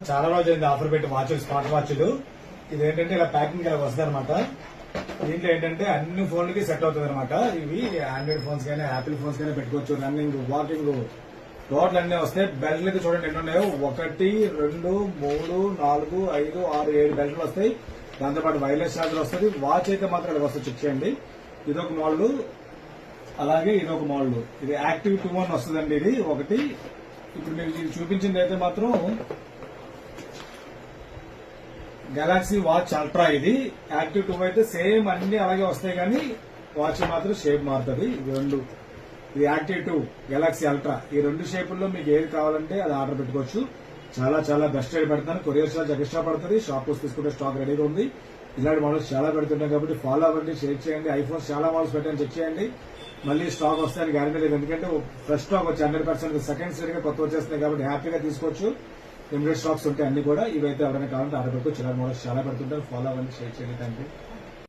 చాలా రోజులైంది ఆఫర్ పెట్టి వాచ్లు, స్మార్ట్ వాచ్లు. ఇది ఏంటంటే ఇలా ప్యాకింగ్ ఇలా వస్తుంది అనమాట. దీంట్లో ఏంటంటే అన్ని ఫోన్లకి సెట్ అవుతుంది అనమాట. ఇవి ఆండ్రాయిడ్ ఫోన్స్ కానీ యాపిల్ ఫోన్స్ కానీ పెట్టుకోవచ్చు. రన్నింగ్, వాకింగ్ టోటల్ అన్ని వస్తాయి. బెల్ట్లు అయితే చూడండి ఎన్ని ఉన్నాయో. 1, 2, 3, 4, 5, 6, 7 బెల్ట్లు వస్తాయి. దాంతోపాటు వైర్లెస్ చార్జర్ వస్తుంది. వాచ్ అయితే మాత్రం ఇలా వస్తుంది, చెక్ చేయండి. ఇదొక మోడల్, అలాగే ఇదొక మోడల్. ఇది యాక్టివ్ 2 అని వస్తుందండి. ఇది ఒకటి. ఇప్పుడు మీకు ఇది చూపించింది అయితే మాత్రం గెలాక్సీ వాచ్ అల్ట్రా. ఇది యాక్టివ్ 2 అయితే సేమ్ అన్ని అలాగే వస్తాయి, కానీ వాచ్ మాత్రం షేప్ మారుతుంది. ఇది రెండు. ఇది యాక్టివ్ 2 గెలాక్సీ అల్ట్రా. ఈ రెండు షేపుల్లో మీకు ఏది కావాలంటే అది ఆర్డర్ పెట్టుకోవచ్చు. చాలా చాలా బెస్ట్ రేట్ పెడతాను. కొరియర్ చార్జ్ ఎక్స్ట్రా పడుతుంది. షాప్ వచ్చి తీసుకుంటే స్టాక్ రెడీగా ఉంది. ఇలాంటి మోడల్స్ చాలా పెడుతుంటాం కాబట్టి ఫాలో అవ్వండి, షేర్ చేయండి. ఐఫోన్స్ చాలా మోడల్స్ పెట్టండి, చెక్ చేయండి. మళ్ళీ స్టాక్ వస్తాయని గ్యారెంటీ లేదు, ఎందుకంటే ఫ్రెష్ స్టాక్ వచ్చి 100% సెకండ్స్ గా కొత్త వచ్చేస్తున్నాయి కాబట్టి హ్యాపీగా తీసుకోవచ్చు. లిమిటెడ్ స్టాక్స్ ఉంటాయి అన్ని కూడా. ఇవైతే ఎవరైనా కావాలంటే ఆర్డర్ పెట్టుకోవచ్చు. ఇలాంటి మోడల్స్ చాలా పెడుతుంటారు. ఫాలో అవ్వండి, షేర్ చేయండి. Thank you.